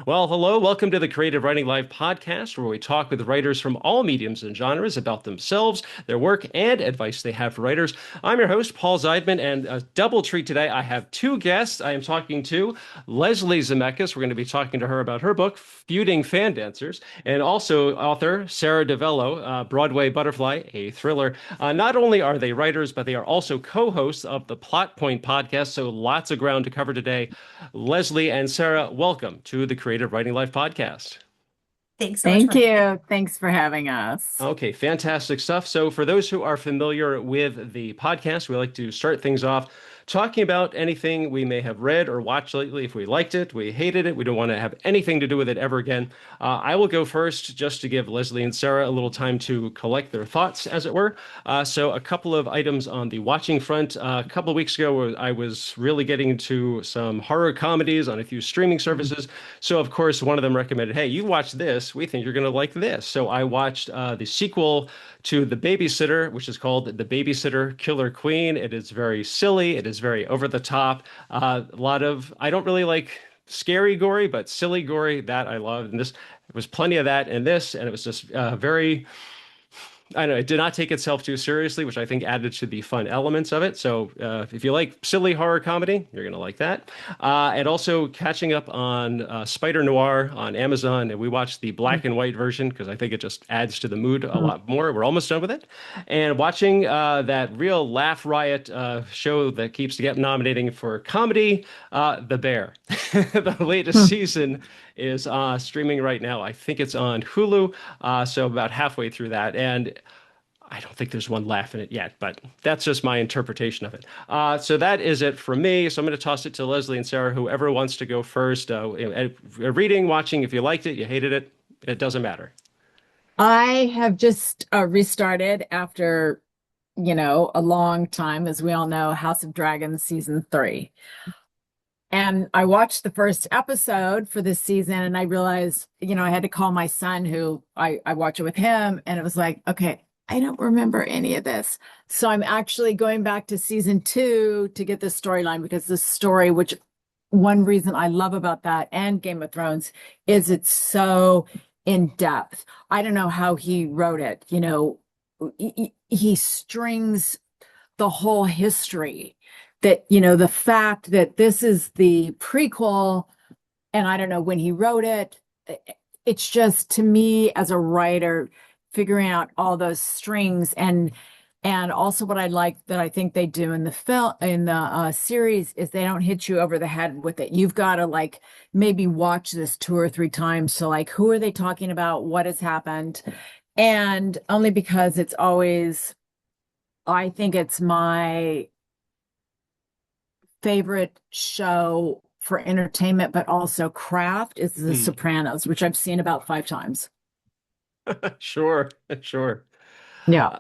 Well, hello. Welcome to the Creative Writing Live podcast, where we talk with writers from all mediums and genres about themselves, their work, and advice they have for writers. I'm your host, Paul Zeidman, and a double treat today. I have two guests. I am talking to Leslie Zemeckis. We're going to be talking to her about her book, Feuding Fan Dancers, and also author Sara DiVello, Broadway Butterfly, a thriller. Not only are they writers, but they are also co-hosts of the Plot Point podcast, so lots of ground to cover today. Leslie and Sarah, welcome to the Creative Writing Life podcast. Thanks so much Thank for having you. Thanks for having us. Okay, fantastic stuff. So, for those who are familiar with the podcast, we like to start things off talking about anything we may have read or watched lately. If we liked it, we hated it, we don't want to have anything to do with it ever again. I will go first just to give Leslie and Sarah a little time to collect their thoughts, as it were. So, a couple of items on the watching front. A couple of weeks ago, I was really getting into some horror comedies on a few streaming services. So, of course, one of them recommended, hey, you watch this. We think you're going to like this. So, I watched the sequel to The Babysitter, which is called The Babysitter Killer Queen. It is very silly. It is very over the top. A lot of, I don't really like scary gory, but silly gory, that I love. And this, there was plenty of that in this. And it was just very I know it did not take itself too seriously, which I think added to the fun elements of it. So if you like silly horror comedy, you're going to like that. And also catching up on Spider Noir on Amazon. And we watched the black and white version because I think it just adds to the mood a lot more. We're almost done with it. And watching that real laugh riot show that keeps getting nominating for comedy, The Bear. The latest season is streaming right now. I think it's on Hulu. So about halfway through that. And I don't think there's one laugh in it yet, but that's just my interpretation of it. So that is it for me. So I'm going to toss it to Leslie and Sarah, whoever wants to go first. Reading, watching, if you liked it, you hated it, it doesn't matter. I have just restarted after, a long time, as we all know, House of Dragons season three. And I watched the first episode for this season and I realized, I had to call my son who I watch it with him. And it was like, okay, I don't remember any of this. So I'm actually going back to season two to get the storyline because the story, which one reason I love about that and Game of Thrones is it's so in depth. I don't know how he wrote it. He strings the whole history that, the fact that this is the prequel, and I don't know when he wrote it. It's just to me as a writer, figuring out all those strings and also what I like that I think they do in the film in the series is they don't hit you over the head with it. You've got to like maybe watch this two or three times. So like, who are they talking about? What has happened? And only because it's always, I think it's my favorite show for entertainment, but also craft is The Hmm. Sopranos, which I've seen about five times. Sure, sure. Yeah. Uh,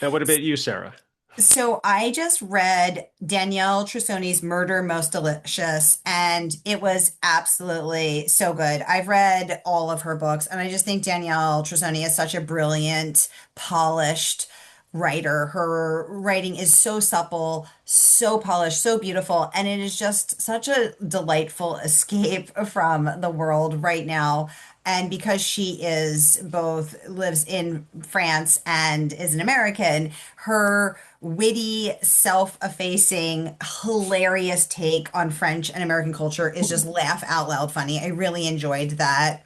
and what about you, Sarah? So I just read Danielle Trussoni's Murder Most Delicious, and it was absolutely so good. I've read all of her books, and I just think Danielle Trussoni is such a brilliant, polished writer. Her writing is so supple, so polished, so beautiful, and it is just such a delightful escape from the world right now. And because she is both lives in France and is an American, her witty, self-effacing, hilarious take on French and American culture is just laugh out loud funny. I really enjoyed that.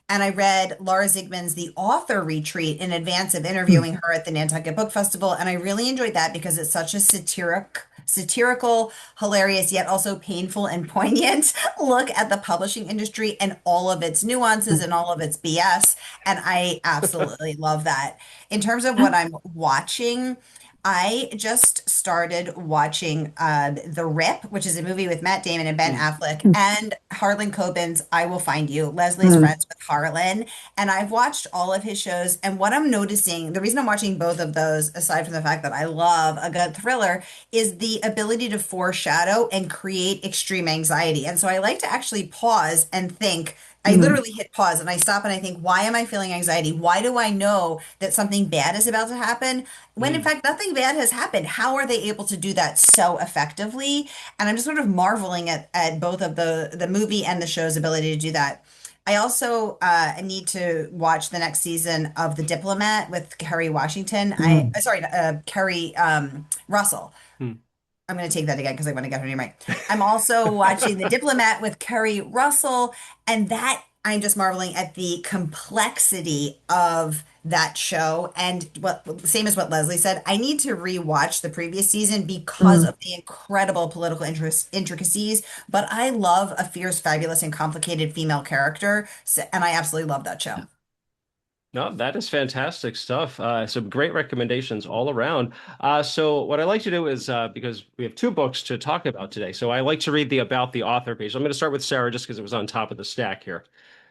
And I read Laura Zigman's The Author Retreat in advance of interviewing her at the Nantucket Book Festival. And I really enjoyed that because it's such a satirical, hilarious, yet also painful and poignant look at the publishing industry and all of its nuances and all of its BS. And I absolutely love that. In terms of what I'm watching, I just started watching The Rip, which is a movie with Matt Damon and Ben Affleck, and Harlan Coben's I Will Find You. Leslie's friends with Harlan. And I've watched all of his shows. And what I'm noticing, the reason I'm watching both of those, aside from the fact that I love a good thriller, is the ability to foreshadow and create extreme anxiety. And so I like to actually pause and think, I literally hit pause and I stop and I think, why am I feeling anxiety? Why do I know that something bad is about to happen when in Mm. fact nothing bad has happened? How are they able to do that so effectively? And I'm just sort of marveling at both of the movie and the show's ability to do that. I also need to watch the next season of The Diplomat with Kerry Washington. Mm. Sorry, Kerry Russell. Mm. I'm going to take that again because I want to get her name right. I'm also watching The Diplomat with Kerry Russell, and that I'm just marveling at the complexity of that show. And what same as what Leslie said, I need to rewatch the previous season because Mm. of the incredible political intricacies. But I love a fierce, fabulous, and complicated female character, and I absolutely love that show. No, that is fantastic stuff. Some great recommendations all around. So what I like to do is because we have two books to talk about today, so I like to read the about the author page. I'm going to start with Sarah just because it was on top of the stack here.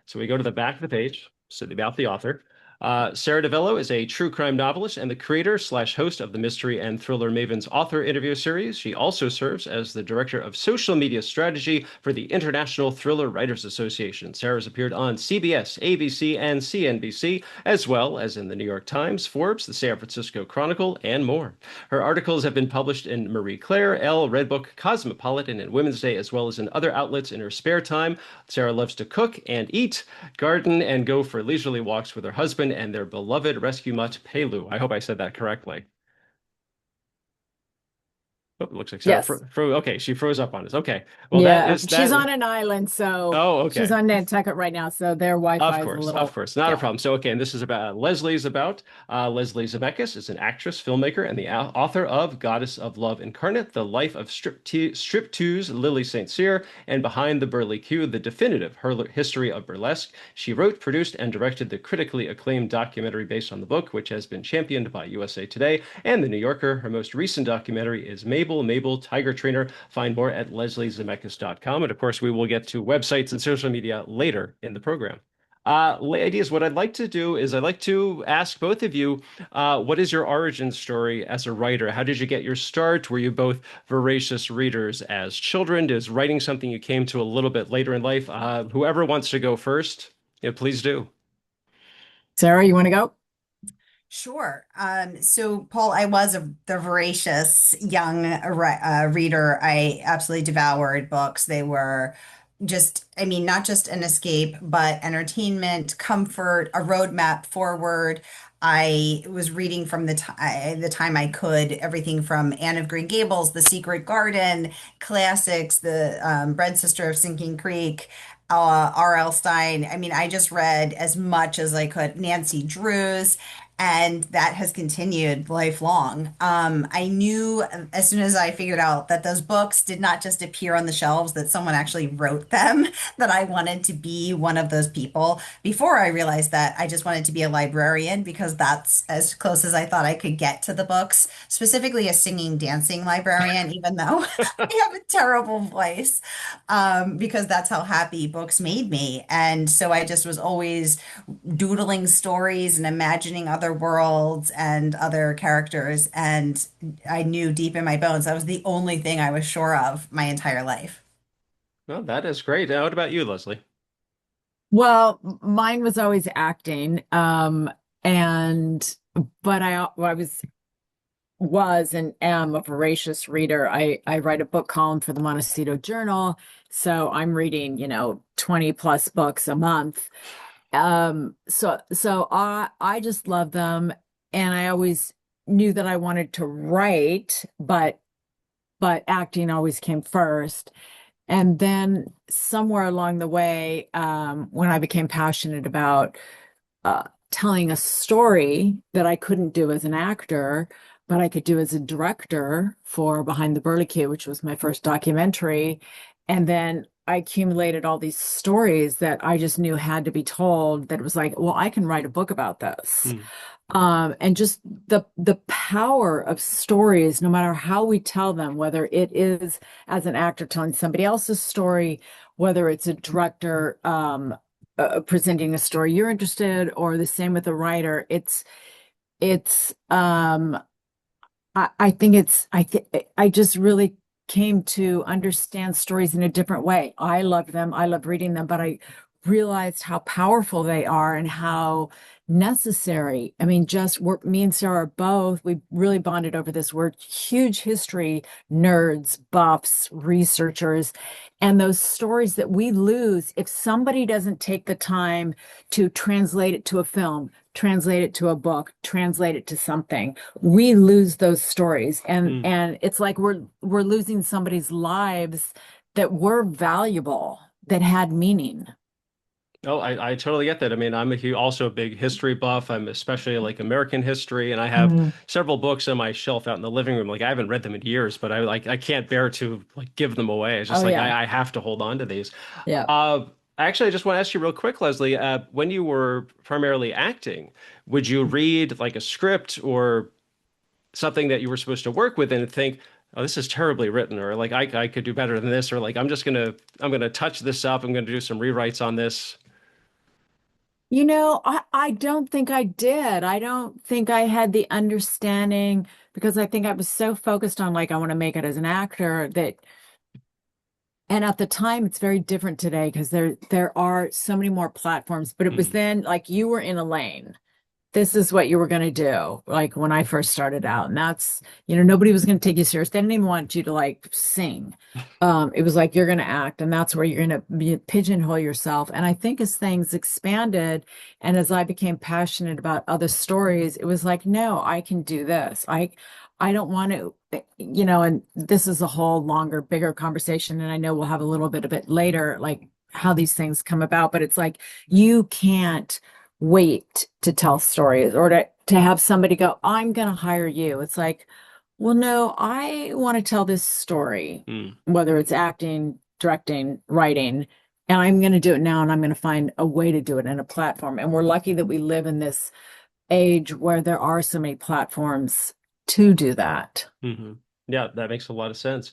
So we go to the back of the page, so the about the author. Sara DiVello is a true crime novelist and the creator slash host of the Mystery and Thriller Mavens author interview series. She also serves as the director of social media strategy for the International Thriller Writers Association. Sarah's appeared on CBS, ABC, and CNBC, as well as in the New York Times, Forbes, the San Francisco Chronicle, and more. Her articles have been published in Marie Claire, Elle, Redbook, Cosmopolitan, and Women's Day, as well as in other outlets in her spare time. Sarah loves to cook and eat, garden, and go for leisurely walks with her husband and their beloved rescue mutt, Pelu. I hope I said that correctly. Oh, it looks like Sarah Yes. okay, she froze up on us. Okay. Well, that Yeah. is She's on that. an island, so Oh, she's okay. on Nantucket right now, so their Wi-Fi is a Of little, course, not a yeah. problem. So, okay, and this is about Leslie's about Leslie Zemeckis is an actress, filmmaker, and the author of Goddess of Love Incarnate, The Life of Strip-Two's Lily St. Cyr, and Behind the Burly Q, The Definitive History of Burlesque. She wrote, produced, and directed the critically acclaimed documentary based on the book, which has been championed by USA Today and The New Yorker. Her most recent documentary is Mabel, Tiger Trainer. Find more at lesliezemeckis.com. And of course, we will get to websites and social media later in the program. Ladies, what I'd like to do is I'd like to ask both of you, what is your origin story as a writer? How did you get your start? Were you both voracious readers as children? Is writing something you came to a little bit later in life? Whoever wants to go first, please do. Sarah, you want to go? Sure. So Paul, I was the voracious young reader. I absolutely devoured books. They were just, I mean, not just an escape, but entertainment, comfort, a roadmap forward. I was reading from the time I could, everything from Anne of Green Gables, The Secret Garden, classics, The Bread Sister of Sinking Creek, R.L. Stein. I mean, I just read as much as I could. Nancy Drews. And that has continued lifelong. I knew as soon as I figured out that those books did not just appear on the shelves, that someone actually wrote them, that I wanted to be one of those people. Before I realized that, I just wanted to be a librarian because that's as close as I thought I could get to the books, specifically a singing, dancing librarian, even though I have a terrible voice, because that's how happy books made me. And so I just was always doodling stories and imagining other worlds and other characters. And I knew deep in my bones that was the only thing I was sure of my entire life. Well, that is great. What about you, Leslie? Well, mine was always acting. And but I was and am a voracious reader. I write a book column for the Montecito Journal, so I'm reading, 20 plus books a month. So I just love them, and I always knew that I wanted to write, but acting always came first. And then somewhere along the way, when I became passionate about telling a story that I couldn't do as an actor, but I could do as a director for Behind the Burlicue, which was my first documentary. And then I accumulated all these stories that I just knew had to be told, that it was like, well, I can write a book about this. Hmm. And just the power of stories, no matter how we tell them, whether it is as an actor telling somebody else's story, whether it's a director presenting a story you're interested, or the same with a writer. It's I think I just really came to understand stories in a different way. I loved them. I love reading them, but I realized how powerful they are and how necessary. I mean, me and Sarah are both, we really bonded over this. We're huge history nerds, buffs, researchers, and those stories that we lose if somebody doesn't take the time to translate it to a film, translate it to a book, translate it to something, we lose those stories. And it's like we're losing somebody's lives that were valuable, that had meaning. Oh, I totally get that. I mean, I'm also a big history buff. I'm especially like American history, and I have Mm. several books on my shelf out in the living room. Like I haven't read them in years, but I can't bear to like give them away. It's just Oh like yeah. I have to hold on to these. Yeah. Uh, Actually, I just want to ask you real quick, Leslie. When you were primarily acting, would you read like a script or something that you were supposed to work with and think, oh, this is terribly written, or like I could do better than this, or like I'm gonna touch this up. I'm gonna do some rewrites on this. I don't think I did. I don't think I had the understanding because I think I was so focused on like I want to make it as an actor that, and at the time it's very different today because there are so many more platforms, but it was Mm, then like you were in a lane. This is what you were going to do. Like when I first started out, and nobody was going to take you serious. They didn't even want you to like sing. It was like you're going to act, and that's where you're going to pigeonhole yourself. And I think as things expanded, and as I became passionate about other stories, it was like, no, I can do this. I don't want to, and this is a whole longer, bigger conversation, and I know we'll have a little bit of it later, like how these things come about. But it's like you can't wait to tell stories or to have somebody go, I'm going to hire you. It's like, well, no, I want to tell this story, mm. whether it's acting, directing, writing, and I'm going to do it now and I'm going to find a way to do it in a platform. And we're lucky that we live in this age where there are so many platforms to do that. Hmm. Yeah, that makes a lot of sense.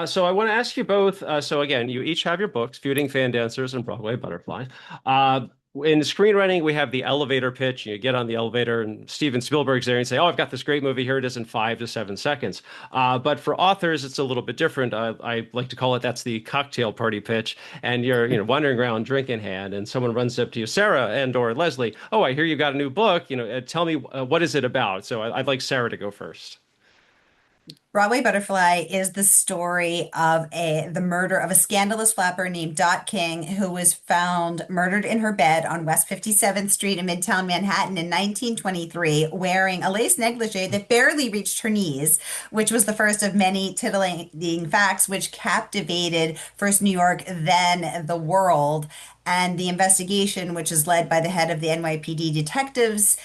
So I want to ask you both. So again, you each have your books, Feuding Fan Dancers and Broadway Butterfly. Uh, in screenwriting, we have the elevator pitch. You get on the elevator, and Steven Spielberg's there and say, "Oh, I've got this great movie. Here it is in 5 to 7 seconds." But for authors, it's a little bit different. I like to call it that's the cocktail party pitch, and you're wandering around, drink in hand, and someone runs up to you, Sarah and or Leslie. Oh, I hear you got a new book. Tell me what is it about? So I'd like Sarah to go first. Broadway Butterfly is the story of the murder of a scandalous flapper named Dot King, who was found murdered in her bed on West 57th Street in Midtown Manhattan in 1923, wearing a lace negligee that barely reached her knees, which was the first of many titillating facts which captivated first New York, then the world. And the investigation, which is led by the head of the NYPD detectives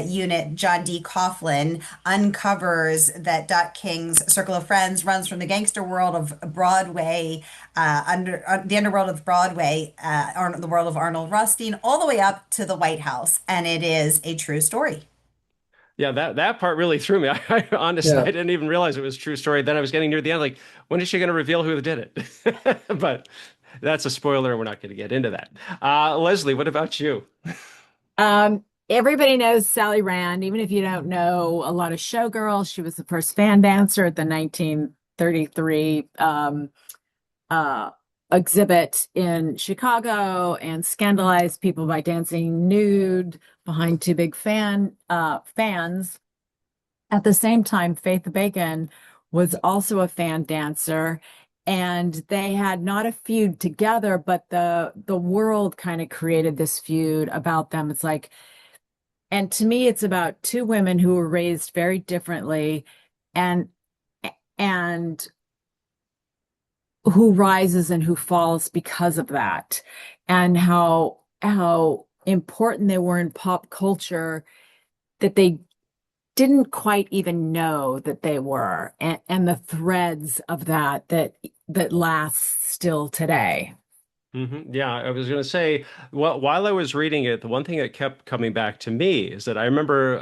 unit, John D. Coughlin, uncovers that Dot King's circle of friends runs from the gangster world of Broadway, the underworld of Broadway, the world of Arnold Rothstein, all the way up to the White House. And it is a true story. Yeah, that part really threw me. I honestly, I Yeah. didn't even realize it was a true story. Then I was getting near the end, like, when is she going to reveal who did it? But that's a spoiler, and we're not going to get into that. Leslie, what about you? Everybody knows Sally Rand, even if you don't know a lot of showgirls. She was the first fan dancer at the 1933 uh, exhibit in Chicago and scandalized people by dancing nude behind two big fans. At the same time, Faith Bacon was also a fan dancer, and they had not a feud together, but the world kind of created this feud about them. It's like, and to me, it's about two women who were raised very differently, and and who rises and who falls because of that, and how important they were in pop culture that they didn't quite even know that they were, and the threads of that lasts still today. Yeah, I was going to say, well, while I was reading it, the one thing that kept coming back to me is that I remember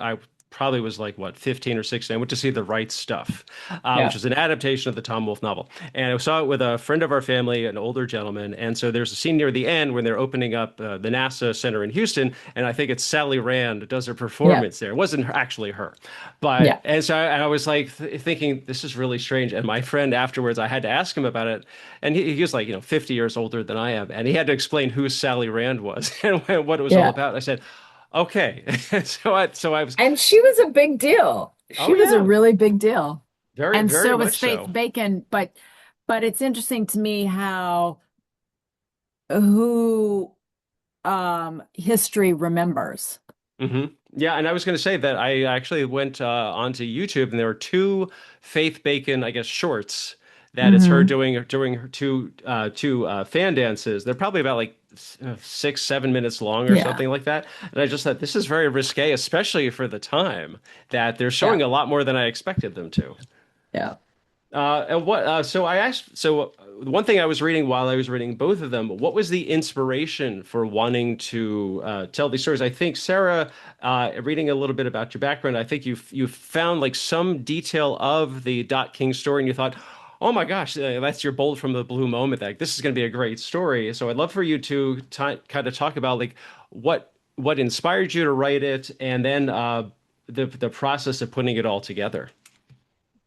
probably was like what 15 or 16. I went to see The Right Stuff, which Yeah. is an adaptation of the Tom Wolfe novel. And I saw it with a friend of our family, an older gentleman. And so there's a scene near the end when they're opening up the NASA Center in Houston, and I think it's Sally Rand does her Yeah. performance there. It wasn't actually her, Yeah. but and so I was like thinking this is really strange. And my friend afterwards, I had to ask him about it, and he was like 50 years older than I am, and he had to explain who Sally Rand was and what it was all Yeah. about. I said, okay. So I was, And she was a big deal. oh She was a yeah, really big deal. very, And very so was much Faith so. Bacon, but it's interesting to me how who history remembers. hmm Yeah, and I was going to say that I actually went onto YouTube, and there were two Faith Bacon, I guess, shorts that it's her Hmm. doing her two fan dances. They're probably about like 6, 7 minutes long or Yeah. something like that. And I just thought this is very risque, especially for the time that they're Yeah. showing a lot more than I expected them to. Yeah. And what? So I asked. So one thing I was reading while I was reading both of them, what was the inspiration for wanting to tell these stories? I think Sarah, reading a little bit about your background, I think you found like some detail of the Dot King story, and you thought, oh my gosh, that's your bolt from the blue moment. Like this is going to be a great story. So I'd love for you to kind of talk about like what inspired you to write it, and then the process of putting it all together.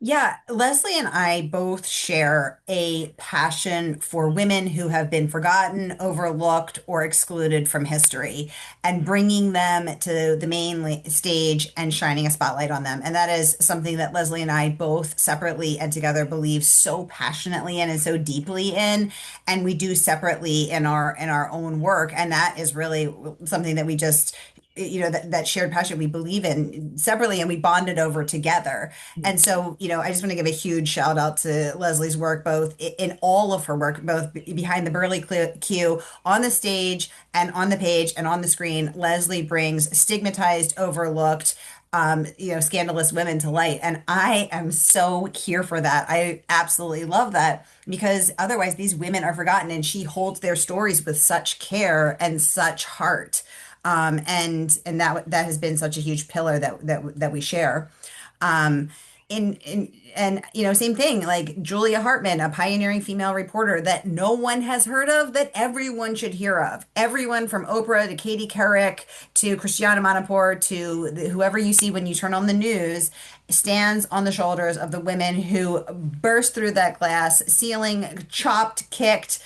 Yeah, Leslie and I both share a passion for women who have been forgotten, overlooked, or excluded from history and bringing them to the main stage and shining a spotlight on them. And that is something that Leslie and I both separately and together believe so passionately in and so deeply in, and we do separately in our own work. And that is really something that we just that shared passion we believe in separately and we bonded over together. And so, I just want to give a huge shout out to Leslie's work, both in all of her work, both behind the burly cue, on the stage and on the page and on the screen. Leslie brings stigmatized, overlooked, scandalous women to light. And I am so here for that. I absolutely love that because otherwise these women are forgotten and she holds their stories with such care and such heart. And that has been such a huge pillar that we share. Um, in and same thing like Julia Hartman, a pioneering female reporter that no one has heard of, that everyone should hear of. Everyone from Oprah to Katie Couric to Christiana Manapur to whoever you see when you turn on the news stands on the shoulders of the women who burst through that glass ceiling, chopped, kicked,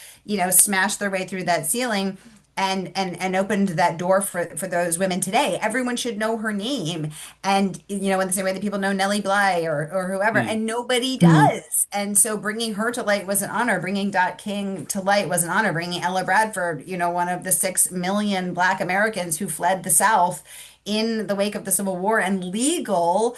smashed their way through that ceiling and opened that door for those women today. Everyone should know her name. And, in the same way that people know Nellie Bly or whoever, Hmm. and nobody Mm. does. And so bringing her to light was an honor. Bringing Dot King to light was an honor. Bringing Ella Bradford, one of the 6 million Black Americans who fled the South in the wake of the Civil War and legal,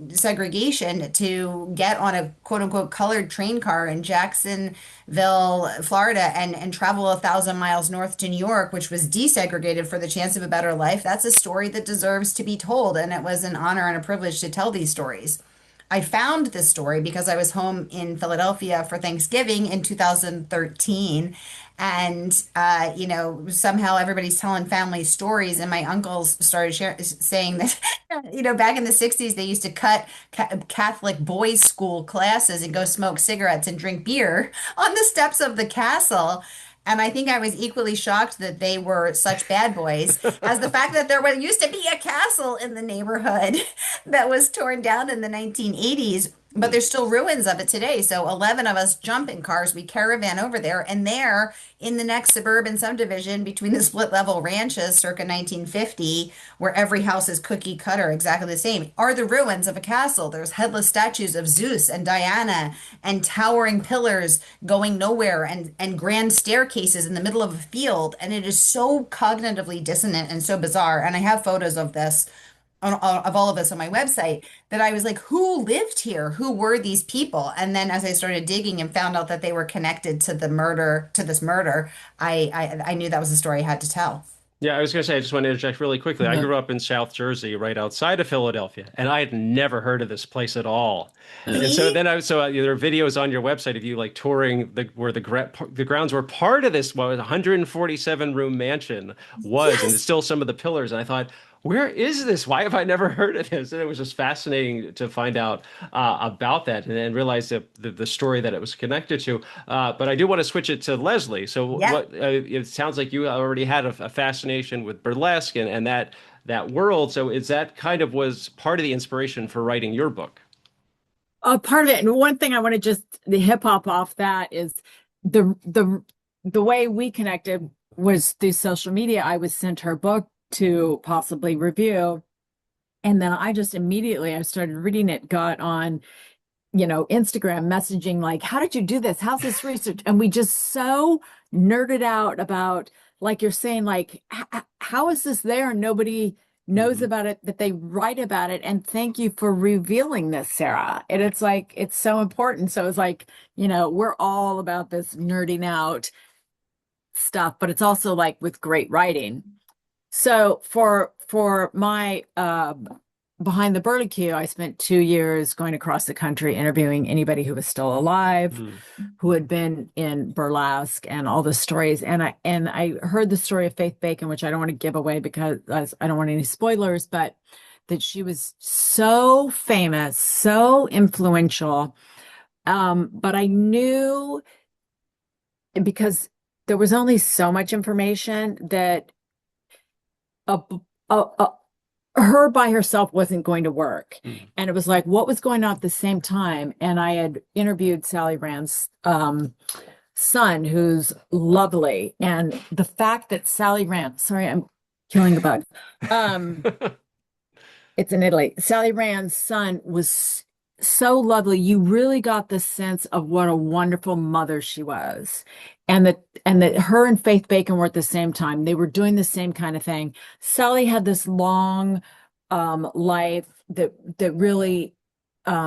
segregation to get on a quote unquote colored train car in Jacksonville, Florida, and travel 1,000 miles north to New York, which was desegregated for the chance of a better life. That's a story that deserves to be told. And it was an honor and a privilege to tell these stories. I found this story because I was home in Philadelphia for Thanksgiving in 2013. And, somehow everybody's telling family stories. And my uncles started saying that, back in the 60s, they used to cut Catholic boys' school classes and go smoke cigarettes and drink beer on the steps of the castle. And I think I was equally shocked that they were such bad boys as the fact that used to be a castle in the neighborhood that was torn down in the 1980s, but there's still ruins of it today. So 11 of us jump in cars, we caravan over there, and there in the next suburban subdivision between the split level ranches circa 1950, where every house is cookie cutter, exactly the same, are the ruins of a castle. There's headless statues of Zeus and Diana and towering pillars going nowhere and grand staircases in the middle of a field. And it is so cognitively dissonant and so bizarre. And I have photos of this of all of this on my website that I was like, who lived here? Who were these people? And then as I started digging and found out that they were connected to this murder, I knew that was the story I had to tell. Yeah, I was going to say, I just want to interject really quickly. I Yeah. grew up in South Jersey, right outside of Philadelphia, and I had never heard of this place at all. And so See? then there are videos on your website of you like touring where the grounds were part of this 147 room mansion was, and it's Yes. still some of the pillars. And I thought, where is this? Why have I never heard of this? And it was just fascinating to find out about that and then realize the story that it was connected to. But I do want to switch it to Leslie. So Yeah. what it sounds like you already had a fascination with burlesque and that world. So is that kind of was part of the inspiration for writing your book? Part of it, and one thing I want to just the hip hop off that is the way we connected was through social media. I was sent her book to possibly review, and then I just immediately I started reading it, got on, Instagram messaging like, how did you do this? How's this research? And we just so nerded out about, like you're saying, like, how is this there? And nobody knows Hmm. about it, that they write about it. And thank you for revealing this, Sarah. And it's like, it's so important. So it's like, we're all about this nerding out stuff, but it's also like with great writing. So for my behind the Burley queue, I spent 2 years going across the country interviewing anybody who was still alive, Hmm. who had been in burlesque and all the stories. And I heard the story of Faith Bacon, which I don't want to give away because I don't want any spoilers, but that she was so famous, so influential. But I knew because there was only so much information that a, a her by herself wasn't going to work. Hmm. And it was like, what was going on at the same time? And I had interviewed Sally Rand's son, who's lovely. And the fact that Sally Rand, sorry, I'm killing a bug. Um, it's in Italy. Sally Rand's son was so lovely. You really got the sense of what a wonderful mother she was. And that her and Faith Bacon were at the same time. They were doing the same kind of thing. Sally had this long life that really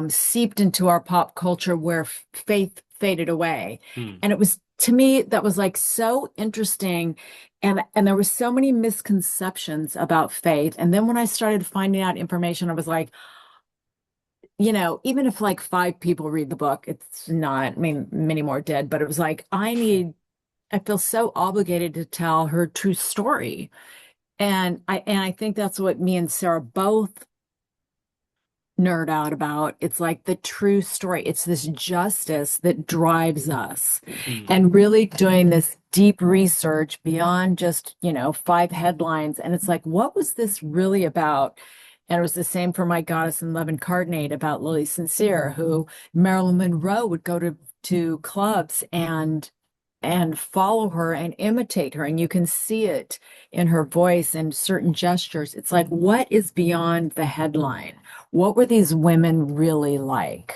seeped into our pop culture where Faith faded away. Hmm. And it was to me that was like so interesting, and there were so many misconceptions about Faith. And then when I started finding out information, I was like, even if like five people read the book, it's not, I mean, many more did, but it was like, I feel so obligated to tell her true story. And I think that's what me and Sarah both nerd out about. It's like the true story. It's this justice that drives us, Hmm. and really doing this deep research beyond just, five headlines. And it's like, what was this really about? And it was the same for My Goddess in Love Incarnate about Lily Sincere, who Marilyn Monroe would go to clubs and follow her and imitate her. And you can see it in her voice and certain gestures. It's like, what is beyond the headline? What were these women really like?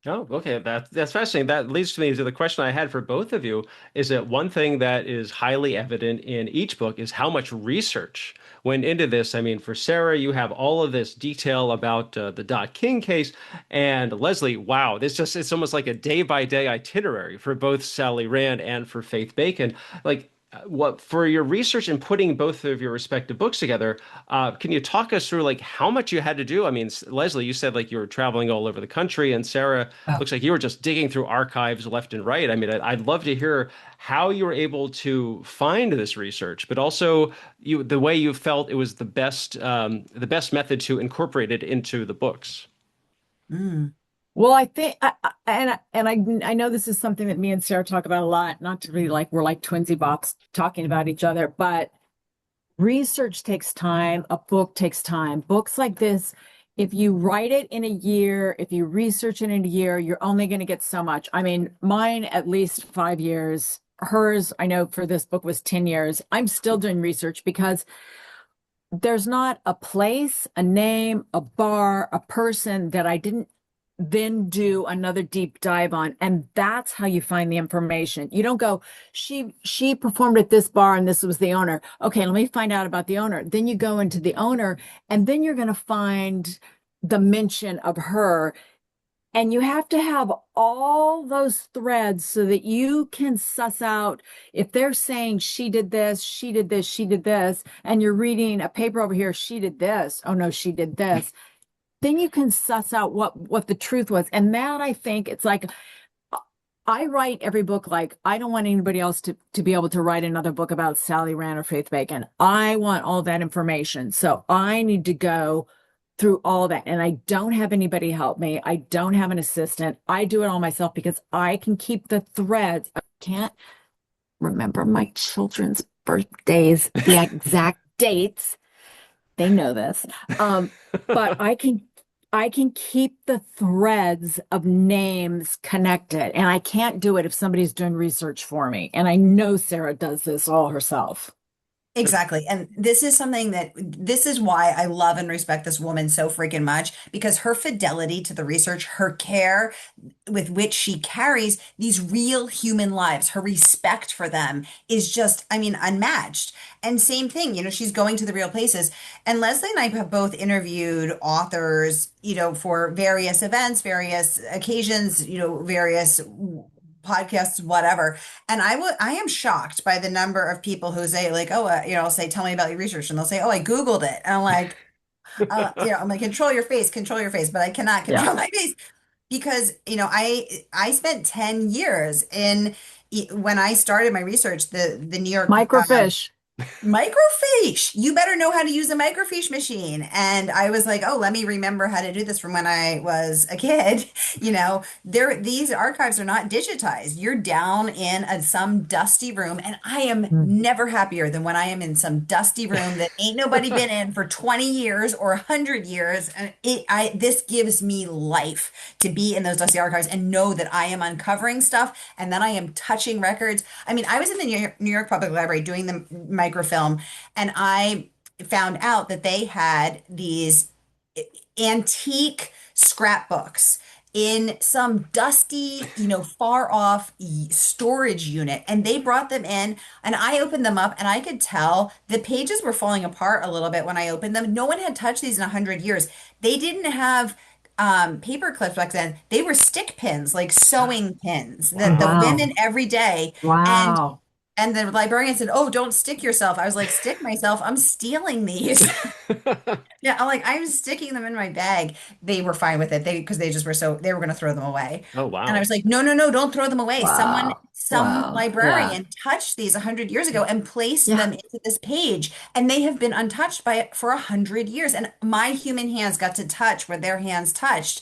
Oh, okay. That's fascinating. That leads to me to the question I had for both of you is that one thing that is highly evident in each book is how much research went into this. I mean, for Sarah, you have all of this detail about the Dot King case, and Leslie, wow, it's almost like a day by day itinerary for both Sally Rand and for Faith Bacon. Like, what for your research and putting both of your respective books together, can you talk us through like how much you had to do? I mean, Leslie, you said like you were traveling all over the country, and Sarah, looks like you were just digging through archives left and right. I mean, I'd love to hear how you were able to find this research, but also the way you felt it was the best method to incorporate it into the books. Mm. Well, I think, and I know this is something that me and Sarah talk about a lot, not to be like we're like twinsy bops talking about each other, but research takes time. A book takes time. Books like this, if you write it in a year, if you research it in a year, you're only going to get so much. I mean, mine at least 5 years. Hers, I know for this book was 10 years. I'm still doing research because there's not a place, a name, a bar, a person that I didn't then do another deep dive on. And that's how you find the information. You don't go, she performed at this bar and this was the owner. Okay, let me find out about the owner. Then you go into the owner, and then you're going to find the mention of her. And you have to have all those threads so that you can suss out if they're saying she did this, she did this, she did this, and you're reading a paper over here, she did this. Oh no, she did this. Then you can suss out what the truth was. And that, I think, it's like I write every book like I don't want anybody else to be able to write another book about Sally Rand or Faith Bacon. I want all that information. So I need to go through all that. And I don't have anybody help me. I don't have an assistant. I do it all myself because I can keep the threads. I can't remember my children's birthdays, the exact dates. They know this. But I can keep the threads of names connected, and I can't do it if somebody's doing research for me. And I know Sarah does this all herself. Exactly. And this is why I love and respect this woman so freaking much, because her fidelity to the research, her care with which she carries these real human lives, her respect for them is just, I mean, unmatched. And same thing, she's going to the real places. And Leslie and I have both interviewed authors, for various events, various occasions, various podcasts, whatever. And I am shocked by the number of people who say like, oh, I'll say, tell me about your research. And they'll say, oh, I Googled it. And I'm like, I'm like, control your face, but I cannot Yeah. control my face because, I spent 10 years when I started my research, the New York, Microfiche. microfiche. You better know how to use a microfiche machine. And I was like, oh, let me remember how to do this from when I was a kid. These archives are not digitized. You're down in some dusty room, and I am Mm. never happier than when I am in some dusty room that ain't nobody been in for 20 years or 100 years. And this gives me life to be in those dusty archives and know that I am uncovering stuff and that I am touching records. I mean, I was in the New York Public Library doing the microfilm, and I found out that they had these antique scrapbooks in some dusty, far off storage unit. And they brought them in, and I opened them up, and I could tell the pages were falling apart a little bit when I opened them. No one had touched these in 100 years. They didn't have paper clips back then. They were stick pins, like sewing pins that the Wow. women Wow. every day. And Wow. and the librarian said, "Oh, don't stick yourself." I was like, "Stick myself? I'm stealing these." Yeah, I'm sticking them in my bag. They were fine with it. Because they just were they were going to throw them away. Oh, And I wow. was like, "No, no, no, don't throw them away. Wow. Some Wow. Yeah. librarian touched these 100 years ago and placed Yeah. them into this page, and they have been untouched by it for 100 years. And my human hands got to touch where their hands touched.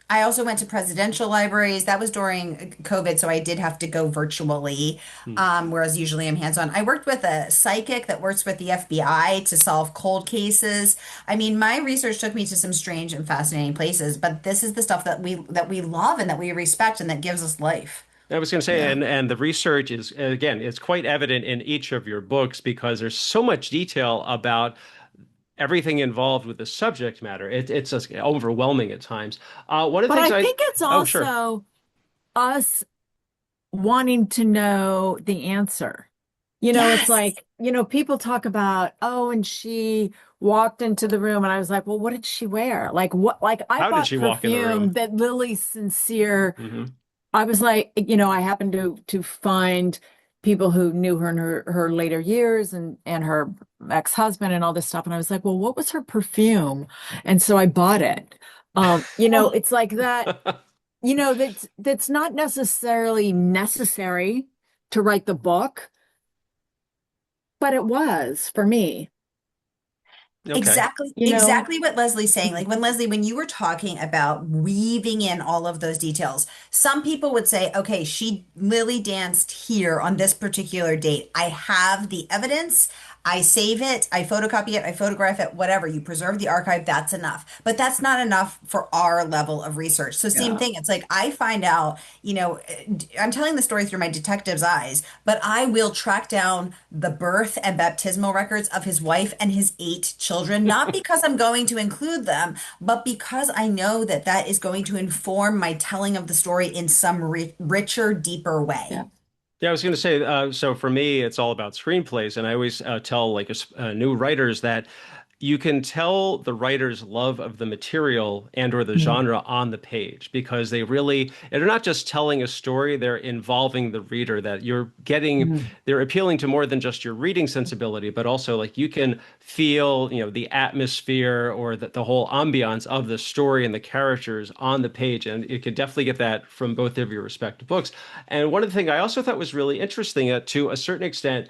I also went to presidential libraries. That was during COVID, so I did have to go virtually, Hmm. whereas usually I'm hands-on. I worked with a psychic that works with the FBI to solve cold cases. I mean, my research took me to some strange and fascinating places, but this is the stuff that we love and that we respect and that gives us life. I was going to say, Yeah. and the research is, again, it's quite evident in each of your books because there's so much detail about everything involved with the subject matter. It's just overwhelming at times. One of the But things I think it's oh, sure. also us wanting to know the answer. It's Yes. like, people talk about, oh, and she walked into the room, and I was like, well, what did she wear? Like, what, like, I How did bought she walk in the perfume room? that Lily Sincere, Hmm. I was like, I happened to find people who knew her in her later years and her ex-husband and all this stuff. And I was like, well, what was her perfume? And so I bought it. Oh, It's like that. That's not necessarily necessary to write the book, but it was for me, Okay. exactly, you know. exactly what Leslie's saying. Like when you were talking about weaving in all of those details, some people would say, okay, she Lily danced here on this particular date. I have the evidence. I save it, I photocopy it, I photograph it, whatever. You preserve the archive, that's enough. But that's not enough for our level of research. So same Yeah. thing. It's like I find out, I'm telling the story through my detective's eyes, but I will track down the birth and baptismal records of his wife and his 8 children, not because I'm going to include them, but because I know that that is going to inform my telling of the story in some richer, deeper way. Yeah. Yeah, I was going to say, so for me, it's all about screenplays, and I always tell new writers that you can tell the writer's love of the material and or the Mm, genre on the page because they're not just telling a story, they're involving the reader, that mm, they're appealing to more than just your reading sensibility, but also like you can feel, the atmosphere or the whole ambiance of the story and the characters on the page. And you can definitely get that from both of your respective books. And one of the things I also thought was really interesting, to a certain extent,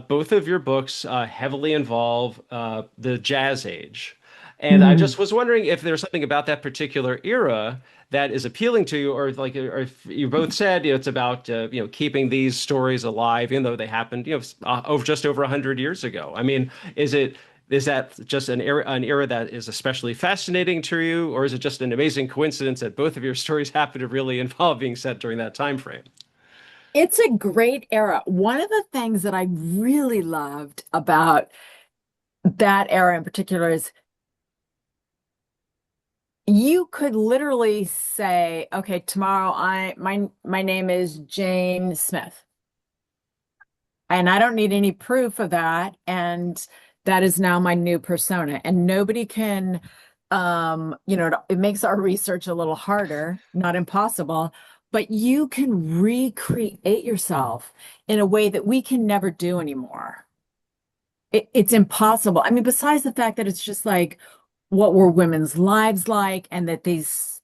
both of your books heavily involve the Jazz Age. And I mm. just was wondering if there's something about that particular era that is appealing to you, or if you both said, it's about keeping these stories alive, even though they happened, over just over 100 years ago. I mean, is that just an era that is especially fascinating to you, or is it just an amazing coincidence that both of your stories happen to really involve being set during that time frame? It's a great era. One of the things that I really loved about that era in particular is you could literally say, okay, tomorrow my name is Jane Smith, and I don't need any proof of that, and that is now my new persona. And nobody can, it makes our research a little harder, not impossible, but you can recreate yourself in a way that we can never do anymore. It's impossible. I mean, besides the fact that it's just like, what were women's lives like, and that these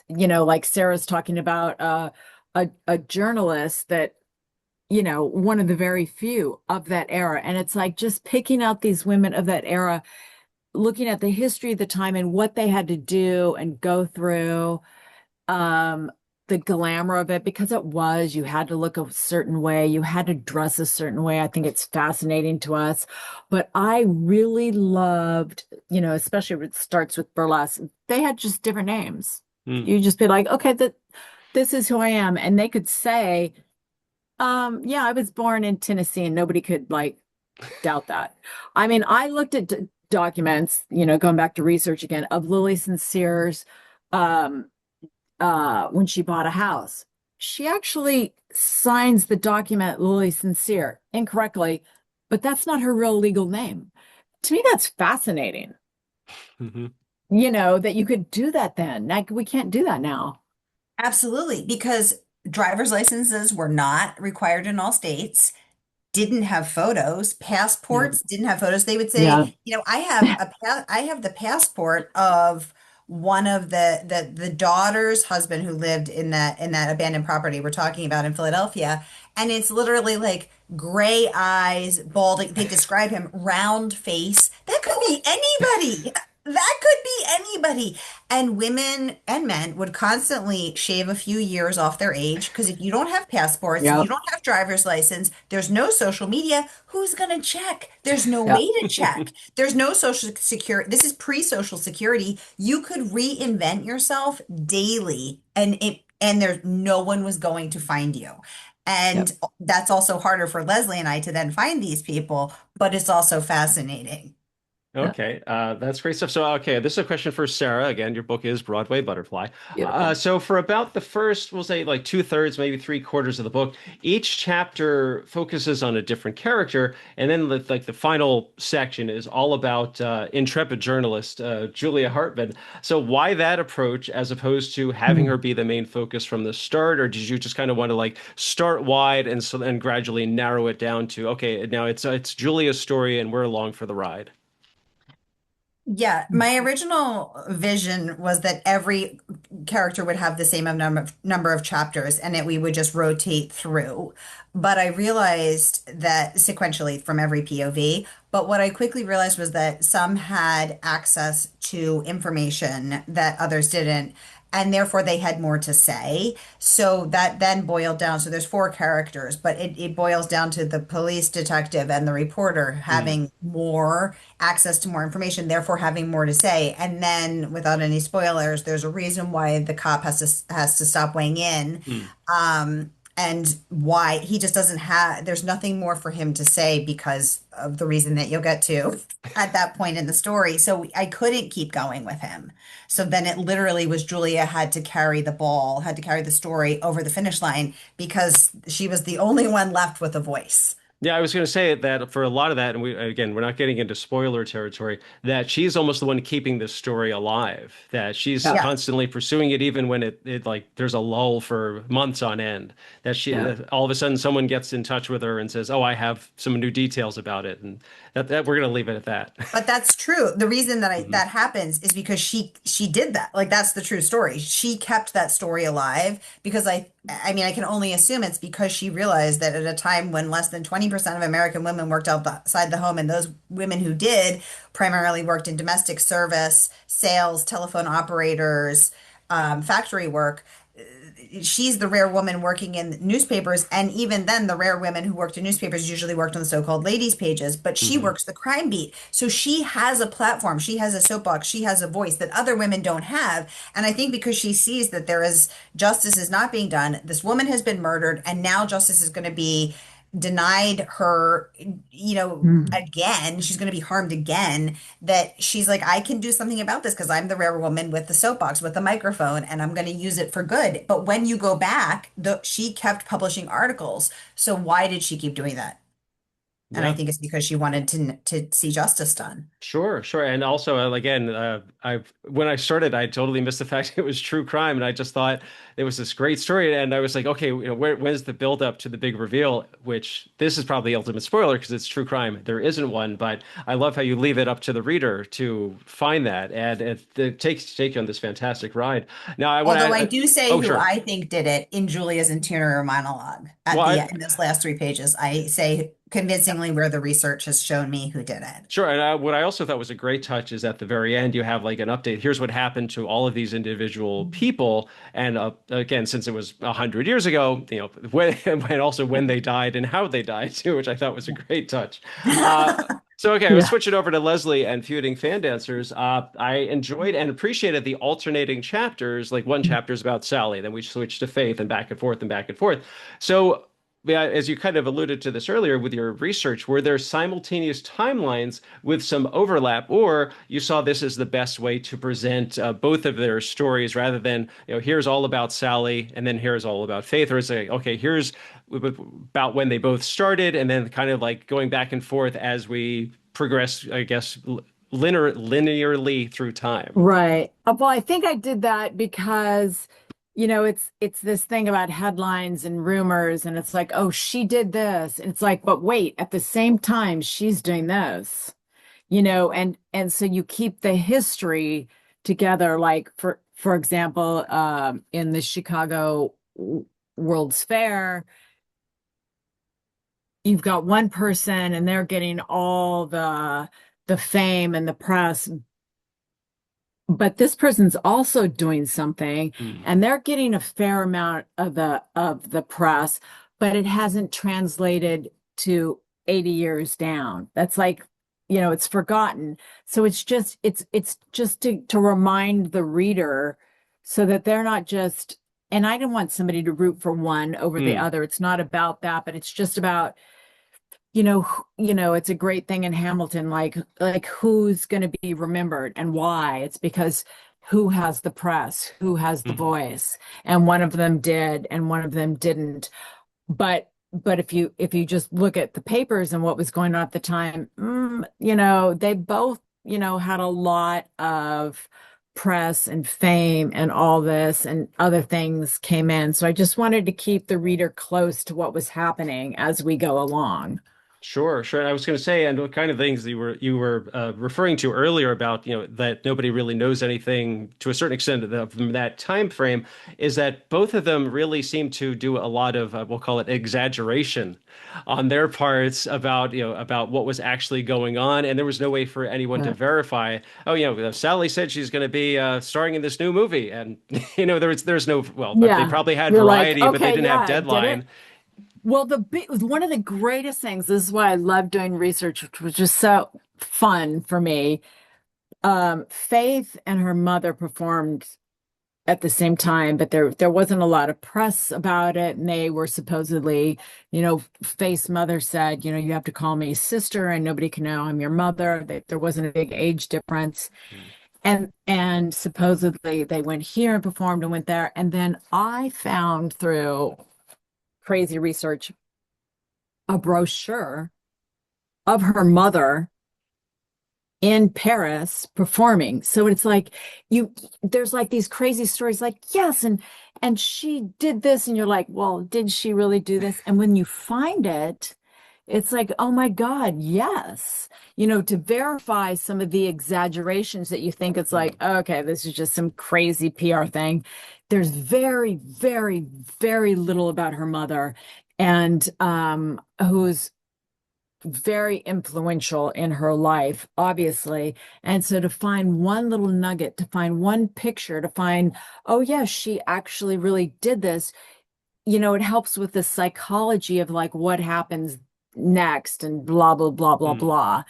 like Sarah's talking about a journalist that one of the very few of that era, and it's like just picking out these women of that era, looking at the history of the time and what they had to do and go through, um the glamour of it, because you had to look a certain way, you had to dress a certain way. I think it's fascinating to us, but I really loved, especially if it starts with burlesque, they had just different names. Hmm. You just be like, okay, this is who I am, and they could say, yeah, I was born in Tennessee, and nobody could like doubt that. I mean, I looked at documents, going back to research again, of Lily Sincere's, um when she bought a house. She actually signs the document Lily Sincere incorrectly, but that's not her real legal name. To me, that's fascinating, Hmm. that you could do that then. Like, we can't do that now. Absolutely, because driver's licenses were not required in all states, didn't have photos, Yeah. passports didn't have photos. They would Yeah. say, I have the passport of one of the daughter's husband who lived in that abandoned property we're talking about in Philadelphia, and it's literally like gray eyes, balding. They describe him round face. That could be anybody. That could be anybody. And women and men would constantly shave a few years off their age because if you don't have passports, you Yep. don't have driver's license, there's no social media, who's going to check? There's no way Yep. to check. There's no social security. This is pre-social security. You could reinvent yourself daily and there's no one was going to find you. Yep. And that's also harder for Leslie and I to then find these people, but it's also fascinating. Yep. Okay, that's great stuff. So, okay, this is a question for Sarah. Again, your book is Broadway Butterfly. Beautiful. So, for about the first, we'll say like two-thirds, maybe three-quarters of the book, each chapter focuses on a different character, and then like the final section is all about intrepid journalist Julia Hartman. So, why that approach as opposed to having her Hmm. be the main focus from the start, or did you just kind of want to like start wide and gradually narrow it down to okay, now it's Julia's story, and we're along for the ride? Yeah, my original vision was that every character would have the same number of chapters and that we would just rotate through. But I realized that sequentially from every POV. But what I quickly realized was that some had access to information that others didn't, and therefore they had more to say. So that then boiled down. So there's four characters, but it boils down to the police detective and the reporter Hmm. having more access to more information, therefore having more to say. And then, without any spoilers, there's a reason why the cop has to stop weighing in, Hmm. and why he just doesn't have. There's nothing more for him to say because of the reason that you'll get to at that point in the story. So I couldn't keep going with him. So then it literally was Julia had to carry the ball, had to carry the story over the finish line because she was the only one left with a voice. Yeah, I was going to say that for a lot of that, and we're not getting into spoiler territory, that she's almost the one keeping this story alive, that she's Yeah. Yeah. constantly pursuing it, even when it like there's a lull for months on end, Yeah. that all of a sudden someone gets in touch with her and says, "Oh, I have some new details about it," and that we're going to leave it at that. But that's true. The reason that I Mhm. that happens is because she did that. Like that's the true story. She kept that story alive because I mean I can only assume it's because she realized that at a time when less than 20% of American women worked outside the home, and those women who did primarily worked in domestic service, sales, telephone operators, factory work. She's the rare woman working in newspapers, and even then the rare women who worked in newspapers usually worked on the so-called ladies pages, but she Mhm. works the crime beat, so she has a platform, she has a soapbox, she has a voice that other women don't have. And I think because she sees that there is justice is not being done, this woman has been murdered, and now justice is going to be denied her, Mm. again, she's going to be harmed again, that she's like, I can do something about this because I'm the rare woman with the soapbox, with the microphone, and I'm going to use it for good. But when you go back, she kept publishing articles. So why did she keep doing that? And I Yeah. think it's because she wanted to see justice done. Sure, sure. And also, again, I've when I started, I totally missed the fact it was true crime, and I just thought it was this great story. And I was like, okay, when's the build up to the big reveal? Which this is probably the ultimate spoiler because it's true crime. There isn't one, but I love how you leave it up to the reader to find that, and it takes you on this fantastic ride. Now, I want Although I to. do say Oh, who sure. I think did it in Julia's interior monologue Well, at the in those last 3 pages. I say I, convincingly where the research has shown me who did it. Sure. And what I also thought was a great touch is at the very end, you have like an update. Here's what happened to all of these individual people. And again, since it was 100 years ago, when, and also when they died and how they died too, which I thought was a great touch. Uh, so, okay, let's Yeah. switch it over to Leslie and Feuding Fan Dancers. I enjoyed and appreciated the alternating chapters. Like one chapter is about Sally, then we switch to Faith and back and forth and back and forth. So, yeah, as you kind of alluded to this earlier with your research, were there simultaneous timelines with some overlap, or you saw this as the best way to present both of their stories rather than, here's all about Sally and then here's all about Faith, or is it, okay, here's about when they both started and then kind of like going back and forth as we progress, I guess, linearly through time? Right. Well, I think I did that because, it's this thing about headlines and rumors, and it's like, oh, she did this. And it's like, but wait, at the same time, she's doing this, and so you keep the history together. Like for example, in the Chicago World's Fair, you've got one person and they're getting all the fame and the press, but this person's also doing something Hmm. and they're getting a fair amount of the press, but it hasn't translated to 80 years down. That's like, it's forgotten. So it's just to remind the reader so that they're not just, and I don't want somebody to root for one over the Hmm. other. It's not about that, but it's just about, it's a great thing in Hamilton, like who's going to be remembered and why. It's because who has the press, who has the Hmm. voice, and one of them did, and one of them didn't. But if you just look at the papers and what was going on at the time, they both, had a lot of press and fame and all this and other things came in. So I just wanted to keep the reader close to what was happening as we go along. Sure, sure. I was going to say, and what kind of things you were referring to earlier about, that nobody really knows anything to a certain extent from that time frame, is that both of them really seem to do a lot of, we'll call it exaggeration on their parts about, about what was actually going on, and there was no way for anyone to Uh, verify. Oh, Sally said she's going to be starring in this new movie, and there's no, well, they yeah, probably had you're like, Variety, but they okay, didn't have yeah, did it? Deadline. Well, one of the greatest things, this is why I love doing research, which was just so fun for me. Faith and her mother performed at the same time, but there wasn't a lot of press about it. And they were supposedly, Faith's mother said, you have to call me sister and nobody can know I'm your mother. There wasn't a big age difference. And supposedly they went here and performed and went there. And then I found through crazy research a brochure of her mother in Paris performing. So it's like you there's like these crazy stories like, yes, and she did this, and you're like, well, did she really do this? And when you find it, it's like, oh my God, yes. To verify some of the exaggerations that you think it's like, okay, this is just some crazy PR thing. There's very, very, very little about her mother, and who's very influential in her life, obviously. And so to find one little nugget, to find one picture, to find, oh, yeah, she actually really did this, it helps with the psychology of like what happens next and blah, blah, blah, blah, Mm. blah.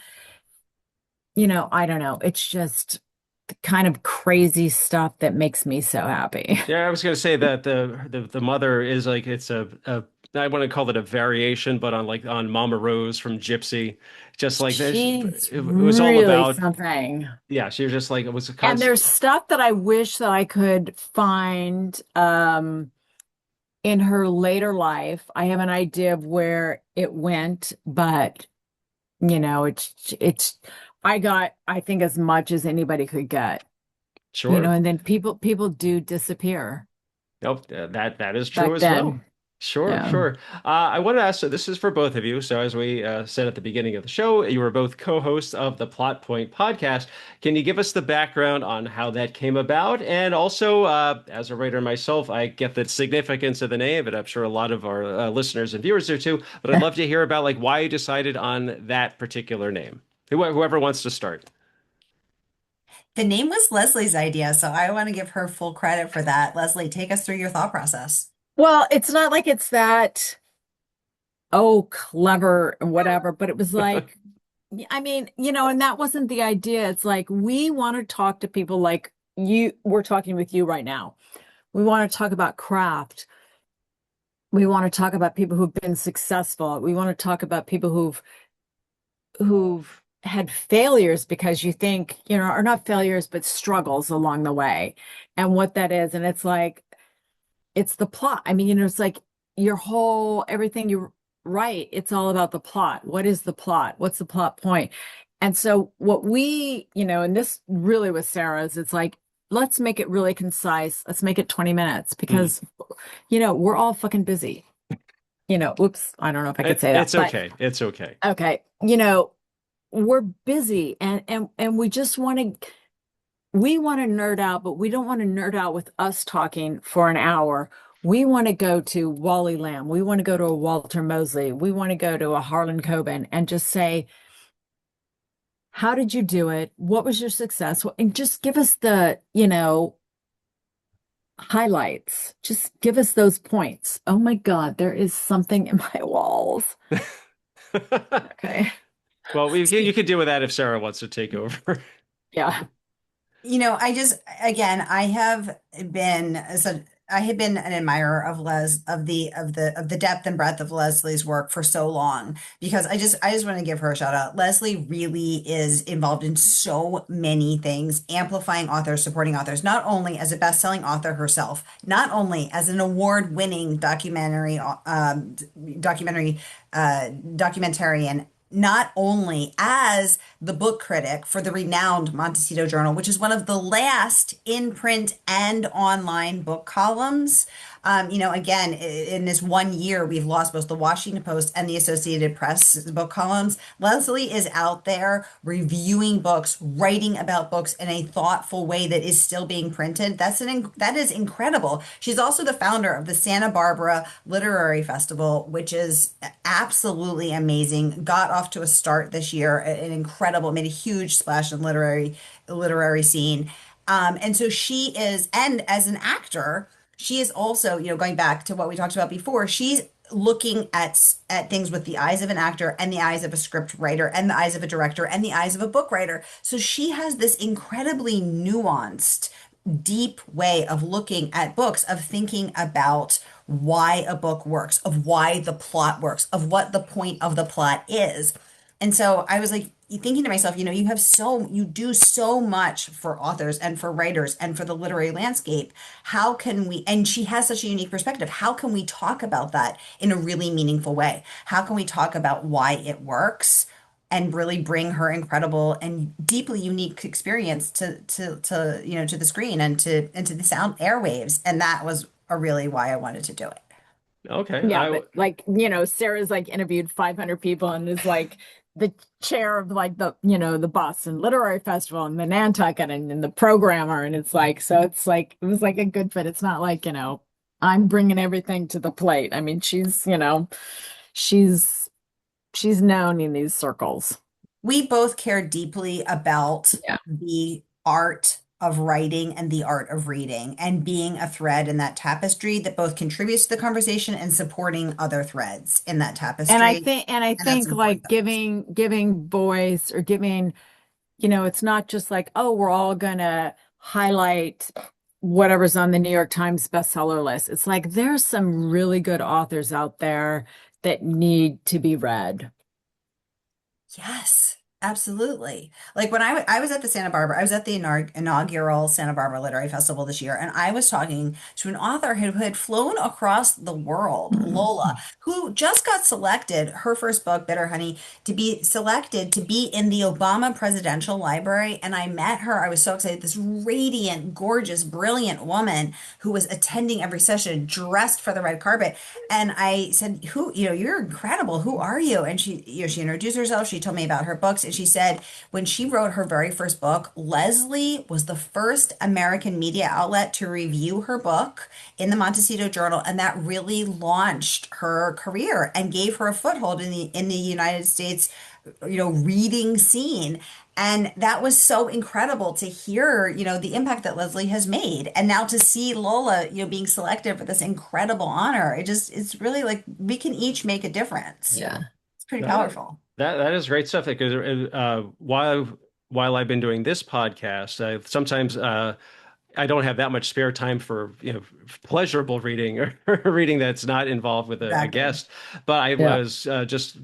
I don't know. It's just the kind of crazy stuff that makes me so happy. Yeah, I was going to say that the mother is like it's a I want to call it a variation, but on Mama Rose from Gypsy, just like this. She's It was all really about, something. yeah. She was just like it was a And constant. there's stuff that I wish that I could find in her later life. I have an idea of where it went, but it's I got, I think, as much as anybody could get, Sure. and then people do disappear Nope, that is true back as well. then. Sure, Yeah. sure. I want to ask, so this is for both of you. So as we said at the beginning of the show, you were both co-hosts of the Plot Point podcast. Can you give us the background on how that came about? And also, as a writer myself, I get the significance of the name, but I'm sure a lot of our listeners and viewers do too. But I'd love to hear about like why you decided on that particular name. Whoever wants to start. The name was Leslie's idea, so I want to give her full credit for that. Leslie, take us through your thought process. Well, it's not like it's that, oh, clever and whatever, but it was like, I mean, and that wasn't the idea. It's like we want to talk to people like we're talking with you right now. We want to talk about craft. We want to talk about people who've been successful. We want to talk about people who've had failures, because you think, or not failures, but struggles along the way, and what that is. And it's like, it's the plot. I mean, it's like your whole everything you write, it's all about the plot. What is the plot? What's the plot point? And so what we, and this really was Sarah's, it's like, let's make it really concise. Let's make it 20 minutes Mm. because, we're all fucking busy. Oops, I don't know if I could say that, It's but okay. It's okay. okay, we're busy, and we want to nerd out, but we don't want to nerd out with us talking for an hour. We want to go to Wally Lamb. We want to go to a Walter Mosley. We want to go to a Harlan Coben and just say, how did you do it? What was your success? And just give us the, highlights. Just give us those points. Oh my God, there is something in my walls. Okay. Well, you could deal with that if Sarah wants to take over. Yeah. I just again, I have been an admirer of the depth and breadth of Leslie's work for so long because I just want to give her a shout out. Leslie really is involved in so many things, amplifying authors, supporting authors, not only as a best-selling author herself, not only as an award-winning documentarian, not only as the book critic for the renowned Montecito Journal, which is one of the last in print and online book columns. Again, in this 1 year, we've lost both the Washington Post and the Associated Press book columns. Leslie is out there reviewing books, writing about books in a thoughtful way that is still being printed. That is incredible. She's also the founder of the Santa Barbara Literary Festival, which is absolutely amazing. Got off to a start this year, made a huge splash in literary scene. And so she is, and as an actor, she is also, going back to what we talked about before, she's looking at things with the eyes of an actor and the eyes of a script writer and the eyes of a director and the eyes of a book writer. So she has this incredibly nuanced, deep way of looking at books, of thinking about why a book works, of why the plot works, of what the point of the plot is. And so I was like, thinking to myself, you do so much for authors and for writers and for the literary landscape. How can we, and she has such a unique perspective. How can we talk about that in a really meaningful way? How can we talk about why it works and really bring her incredible and deeply unique experience to the screen and to the sound airwaves? And that was really why I wanted to do it. Okay. Yeah, but like, Sarah's like interviewed 500 people and is like the chair of like the Boston Literary Festival and the Nantucket and the programmer. And it's like, so it's like, it was like a good fit. It's not like, I'm bringing everything to the plate. I mean, she's, she's known in these circles. We both care deeply about Yeah. the art of writing and the art of reading and being a thread in that tapestry that both contributes to the conversation and supporting other threads in that And I tapestry. think, and I And that's think important like to us. giving voice or giving, it's not just like, oh, we're all gonna highlight whatever's on the New York Times bestseller list. It's like there's some really good authors out there that need to be read. Yes, absolutely. Like when I was at the Santa Barbara, I was at the inaugural Santa Barbara Literary Festival this year, and I was talking to an author who had flown across the world, Lola, who just got selected, her first book, Bitter Honey, to be selected to be in the Obama Presidential Library. And I met her. I was so excited. This radiant, gorgeous, brilliant woman who was attending every session, dressed for the red carpet. And I said, you're incredible. Who are you? And she introduced herself. She told me about her books. And she said when she wrote her very first book, Leslie was the first American media outlet to review her book in the Montecito Journal. And that really launched her career and gave her a foothold in the United States, reading scene. And that was so incredible to hear, the impact that Leslie has made. And now to see Lola, being selected for this incredible honor, it's really like we can each make a difference. Yeah. It's pretty That powerful. that is great stuff because while I've been doing this podcast, I sometimes I don't have that much spare time for pleasurable reading or reading that's not involved with a Exactly. guest. But I Yeah. was just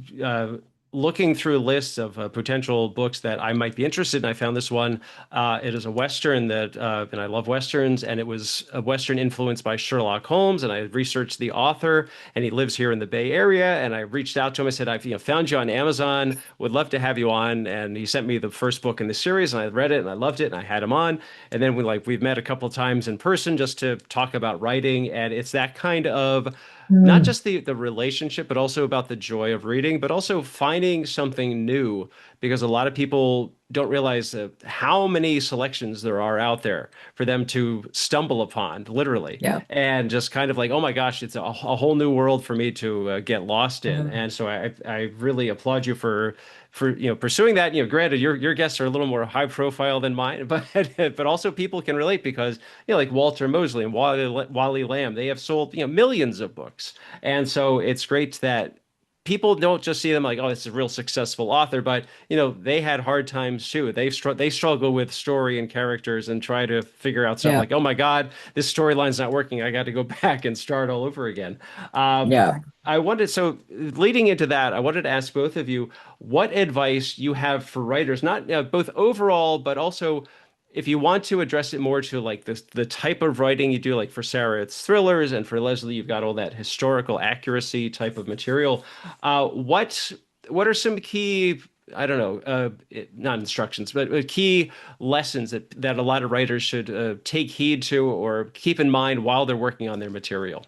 looking through lists of potential books that I might be interested in. I found this one. It is a Western and I love Westerns, and it was a Western influenced by Sherlock Holmes. And I researched the author, and he lives here in the Bay Area. And I reached out to him. I said, I've found you on Amazon. Would love to have you on. And he sent me the first book in the series, and I read it, and I loved it, and I had him on. And then we've met a couple of times in person just to talk about writing, and it's that kind of not Mm. just the relationship, but also about the joy of reading, but also finding something new, because a lot of people don't realize how many selections there are out there for them to stumble upon, literally, Yeah. and just kind of like, oh my gosh, it's a whole new world for me to get lost in. Mhm. And so I really applaud you for pursuing that. Granted, your guests are a little more high profile than mine, but but also people can relate because like Walter Mosley and Wally Lamb, they have sold millions of books, and so it's great that people don't just see them like, oh, it's a real successful author, but they had hard times too. They struggle with story and characters and try to figure out stuff Yeah. like, oh my God, this storyline's not working. I got to go back and start all over again. Um, Yeah. Exactly. so leading into that, I wanted to ask both of you what advice you have for writers, not both overall, but also if you want to address it more to like the type of writing you do, like for Sarah, it's thrillers, and for Leslie, you've got all that historical accuracy type of material. What are some key, I don't know, not instructions, but key lessons that a lot of writers should take heed to or keep in mind while they're working on their material?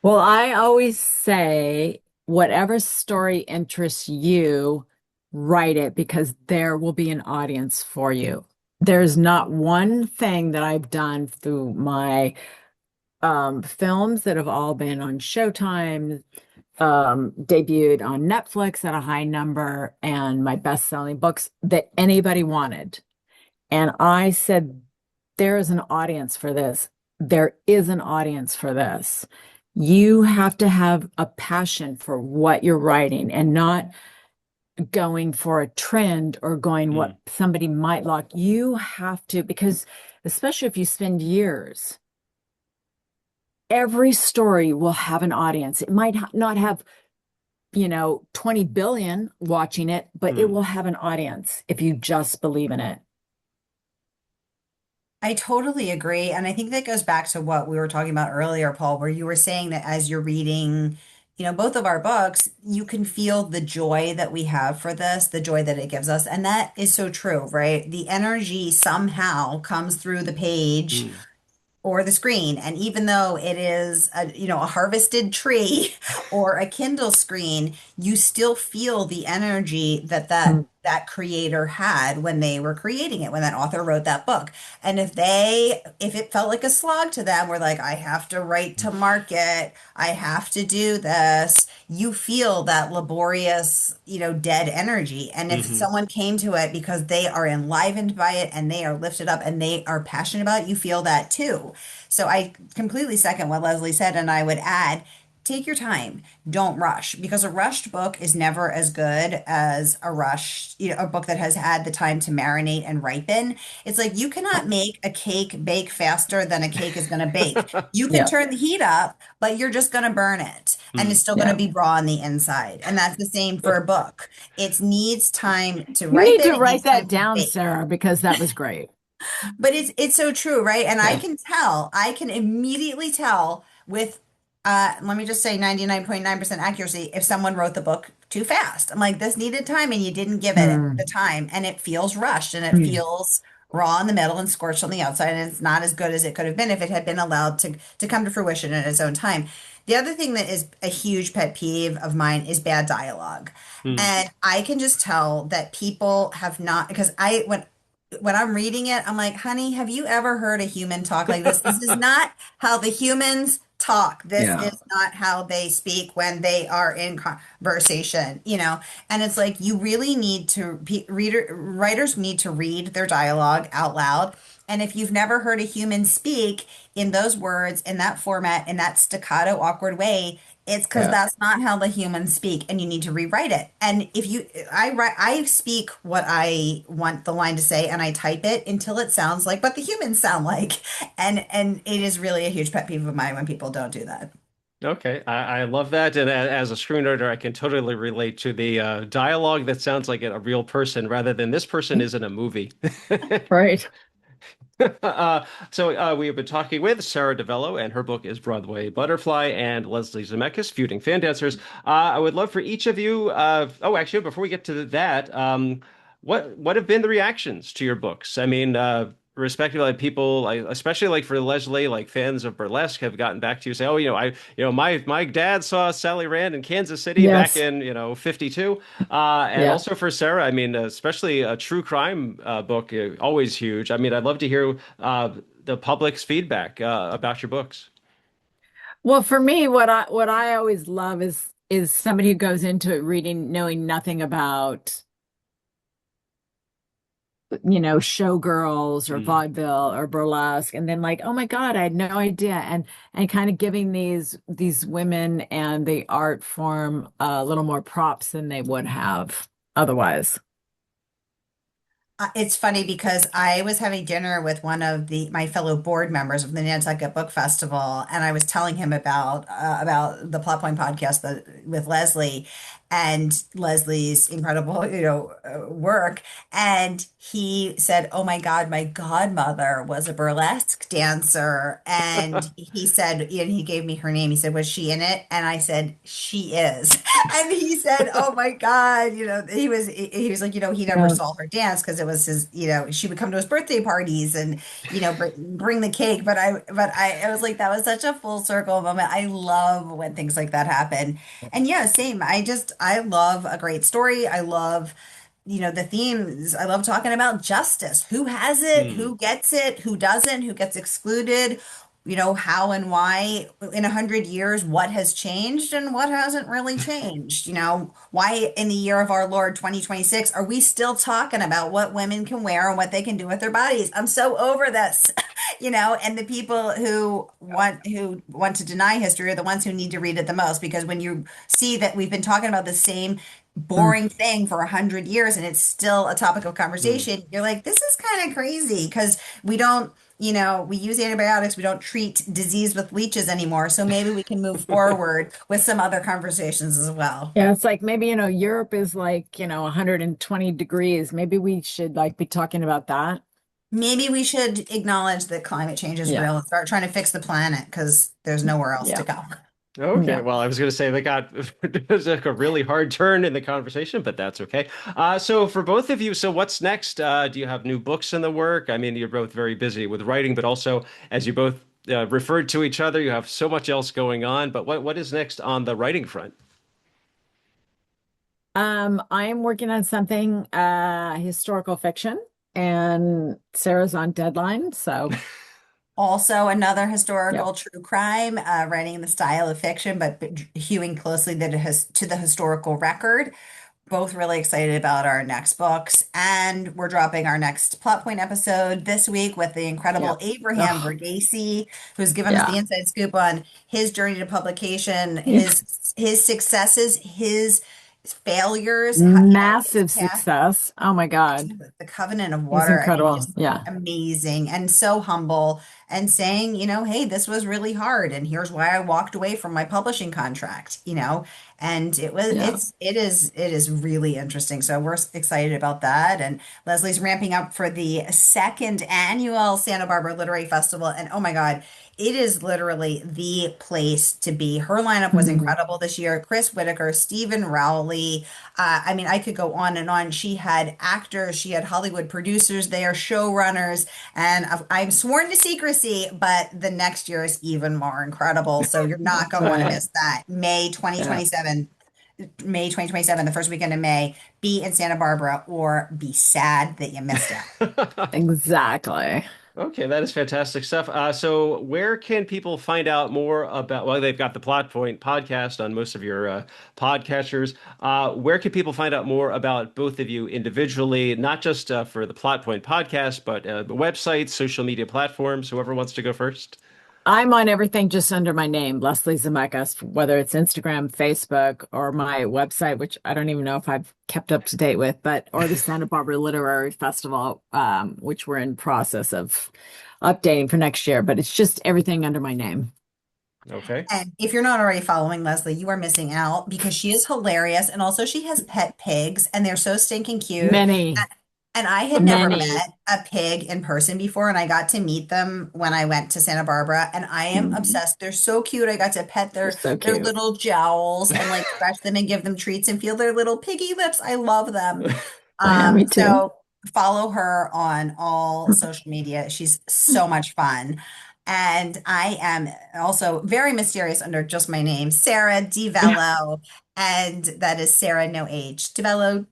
Well, I always say whatever story interests you, write it because there will be an audience for you. There's not one thing that I've done through my films that have all been on Showtime, debuted on Netflix at a high number, and my best-selling books that anybody wanted. And I said, there is an audience for this. There is an audience for this. You have to have a passion for what you're writing and not going for a trend or going Mm, what somebody might like. You have to, because especially if you spend years, every story will have an audience. It might not have 20 billion watching it, but it Mm. will have an audience if you just believe in it. I totally agree. And I think that goes back to what we were talking about earlier, Paul, where you were saying that as you're reading, both of our books, you can feel the joy that we have for this, the joy that it gives us. And that is so true, right? The energy somehow comes through the page Mm. or the screen. And even though it is a harvested tree or a Kindle screen, you still feel the energy that Mm. that creator had when they were creating it, when that author wrote that book. And if it felt like a slog to them, we're like, I have to write to market, I have to do this. You feel that laborious, dead energy. And if Hmm. someone came to it because they are enlivened by it and they are lifted up and they are passionate about it, you feel that too. So I completely second what Leslie said, and I would add, take your time. Don't rush because a rushed book is never as good as a book that has had the time to marinate and ripen. It's like you cannot make a cake bake faster than a cake is going to bake. You can Yeah. turn the heat up, but you're just going to burn it and it's Mm. still going to Yeah. be raw on the inside. And that's the same for a book. It needs time to You need ripen, to it write needs that time to down, bake. Sarah, because that was great. But it's so true, right? And Yeah. I can immediately tell with let me just say 99.9% accuracy if someone wrote the book too fast. I'm like, this needed time and you didn't give it the Mm. time and it feels rushed and it Mm. feels raw in the middle and scorched on the outside and it's not as good as it could have been if it had been allowed to come to fruition in its own time. The other thing that is a huge pet peeve of mine is bad dialogue. Mm. And I can just tell that people have not because when I'm reading it, I'm like, honey, have you ever heard a human talk like this? This is not how the humans talk. This Yeah. is not how they speak when they are in conversation. And it's like you really need to writers need to read their dialogue out loud. And if you've never heard a human speak in those words, in that format, in that staccato, awkward way, it's because Yeah. that's not how the humans speak, and you need to rewrite it. And I speak what I want the line to say, and I type it until it sounds like what the humans sound like. And it is really a huge pet peeve of mine when people don't do that. Okay, I love that. And as a screenwriter, I can totally relate to the dialogue that sounds like a real person rather than this person is in a movie. Right. We have been talking with Sara DiVello, and her book is Broadway Butterfly, and Leslie Zemeckis, Feuding Fan Dancers. I would love for each of you. Actually, before we get to that, what have been the reactions to your books? I mean, respectively, like people, like, especially like for Leslie, like fans of burlesque, have gotten back to you, say, "Oh, my dad saw Sally Rand in Kansas City back Yes. in 52." And Yeah. also for Sarah, I mean, especially a true crime book, always huge. I mean, I'd love to hear the public's feedback about your books. Well, for me, what I always love is somebody who goes into it reading knowing nothing about, showgirls or Mm. vaudeville or burlesque, and then like, oh my God, I had no idea, and kind of giving these women and the art form a little more props than they would have otherwise. It's funny because I was having dinner with one of my fellow board members of the Nantucket Book Festival, and I was telling him about the Plot Point podcast with Leslie and Leslie's incredible work, and he said, "Oh my God, my godmother was a burlesque dancer," and he said, and he gave me her name. He said, "Was she in it?" And I said, "She is." And he said, "Oh my God," he was like, he never Yeah. saw her dance because it was his, she would come to his birthday parties and, bring the cake. But I was like, that was such a full circle moment. I love when things like that happen. And yeah, same. I love a great story. I love, the themes. I love talking about justice. Who has it? Mm. Who gets it? Who doesn't? Who gets excluded? How and why in 100 years, what has changed and what hasn't really changed? Why in the year of our Lord 2026 are we still talking about what women can wear and what they can do with their bodies? I'm so over this, and the people who want to deny history are the ones who need to read it the most because when you see that we've been talking about the same Mm. boring thing for 100 years and it's still a topic of Mm. conversation, you're like, this is kind of crazy because we don't we use antibiotics. We don't treat disease with leeches anymore. So maybe we can move forward with some other conversations as well. Yeah, it's like maybe, Europe is like, 120 degrees. Maybe we should like be talking about that. Maybe we should acknowledge that climate change is Yeah. real and start trying to fix the planet because there's nowhere else to Yeah. go. Okay, Yeah. well, I was going to say they got it was like a really hard turn in the conversation, but that's okay. So for both of you, so what's next? Do you have new books in the work? I mean, you're both very busy with writing, but also as you both referred to each other, you have so much else going on. But what is next on the writing front? I'm working on something historical fiction and Sarah's on deadline, so Also, another yep. historical true crime, writing in the style of fiction, but hewing closely to the historical record. Both really excited about our next books. And we're dropping our next plot point episode this week with the incredible Yep. Abraham Ugh, Verghese, who's given us the yeah. inside scoop on his journey to publication, his successes, his failures, his Massive path. success. Oh my God. The Covenant of He's Water, I mean, incredible. just Yeah. amazing and so humble and saying, hey, this was really hard and here's why I walked away from my publishing contract, and Yeah. it is really interesting. So we're excited about that. And Leslie's ramping up for the second annual Santa Barbara Literary Festival. And oh my God, it is literally the place to be. Her lineup was Mhm. incredible this year. Chris Whitaker, Stephen Rowley, I mean, I could go on and on. She had actors, she had Hollywood producers there, showrunners, and I'm sworn to secrecy, but the next year is even more incredible. So you're not going to want to Right. miss that. Yeah. May 2027, the first weekend of May. Be in Santa Barbara or be sad that you missed it. Exactly. Okay, that is fantastic stuff. So where can people find out more about, well, they've got the Plot Point podcast on most of your podcatchers. Where can people find out more about both of you individually, not just for the Plot Point podcast, but websites, social media platforms, whoever wants to go first? I'm on everything just under my name, Leslie Zemeckis, whether it's Instagram, Facebook, or my website, which I don't even know if I've kept up to date with, but or the Santa Barbara Literary Festival, which we're in process of updating for next year. But it's just everything under my name. Okay. And if you're not already following Leslie, you are missing out because she is hilarious. And also, she has pet pigs and they're so stinking cute. Many, And I had never many. met a pig in person before, and I got to meet them when I went to Santa Barbara, and I am Mhm. obsessed. They're so cute. I got to pet They're so their cute. little jowls and like scratch them and give them treats and feel their little piggy lips. I love them. Yeah, me too. So follow her on all social media. She's so much fun. And I am also very mysterious under just my name, Sara DiVello, and that is Sarah no H DiVello.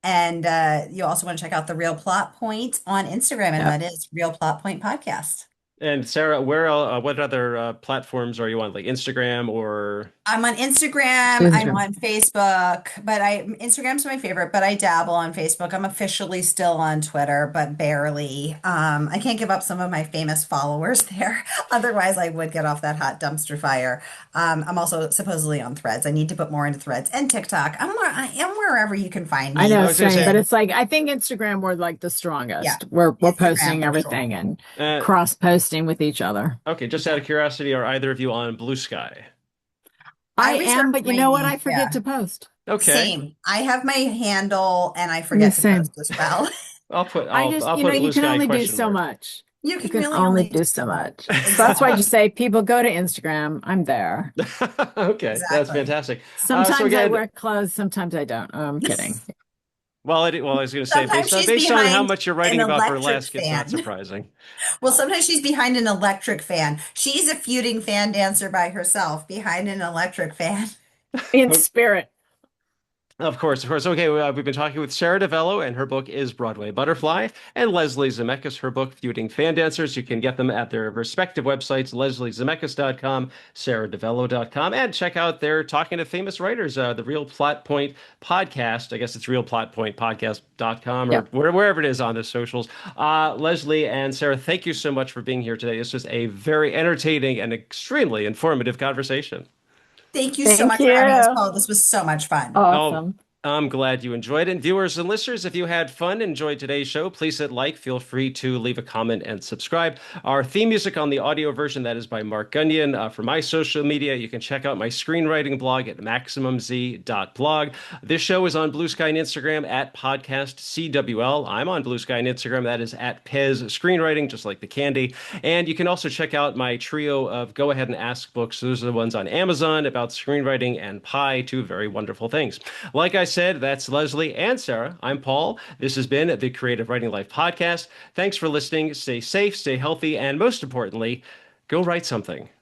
And you also want to check out the Real Plot Point on Instagram, and Yep. that is Real Plot Point Podcast. And Sarah, what other platforms are you on, like Instagram or? I'm on Instagram, She's I'm on Facebook, but Instagram's my favorite, but I dabble on Facebook. I'm officially still on Twitter, but barely. I can't give up some of my famous followers there. Otherwise, I would get off that hot dumpster fire. I'm also supposedly on Threads. I need to put more into Threads and TikTok. I am wherever you can find I me. know, I was going to same, but say, And it's like I think Instagram we're like the yeah, strongest. We're Instagram posting for sure. everything and uh, cross posting with each other. okay, just out Yeah. of curiosity, are either of you on Blue Sky? I I am, reserve but you know what? I lane. forget Yeah. to post. Okay, Same. I have my handle and I The forget to same. post as well. I just, I'll put you Blue can Sky only do question so mark. much. You You can can really only only do do so so much. much. So that's why I Exactly. just say people go to Instagram. I'm there. Okay, that's Exactly. fantastic. So Sometimes I again, wear clothes, sometimes I don't. Oh, I'm kidding. well, I was going to say Sometimes she's based on how behind much you're an writing about electric burlesque, it's not fan. surprising. Well, sometimes she's behind an electric fan. She's a feuding fan dancer by herself behind an electric fan. In spirit. Of course, of course. Okay, we've been talking with Sara DiVello, and her book is Broadway Butterfly, and Leslie Zemeckis, her book, Feuding Fan Dancers. You can get them at their respective websites, lesliezemeckis.com, sarahdevello.com, and check out their Talking to Famous Writers, the Real Plot Point podcast. I guess it's realplotpointpodcast.com or Yep. wherever it is on the socials. Leslie and Sarah, thank you so much for being here today. This was a very entertaining and extremely informative conversation. Thank you so Thank much for having us, you. Paul. This was so much fun. Oh, Awesome. I'm glad you enjoyed it. And viewers and listeners, if you had fun, enjoyed today's show, please hit like. Feel free to leave a comment and subscribe. Our theme music on the audio version, that is by Mark Gunyon. For my social media, you can check out my screenwriting blog at maximumz.blog. This show is on Blue Sky and Instagram at podcastcwl. I'm on Blue Sky and Instagram. That is at Pez Screenwriting, just like the candy. And you can also check out my trio of Go Ahead and Ask books. Those are the ones on Amazon about screenwriting and pie, two very wonderful things. Like I said, that's Leslie and Sarah. I'm Paul. This has been the Creative Writing Life podcast. Thanks for listening. Stay safe, stay healthy, and most importantly, go write something.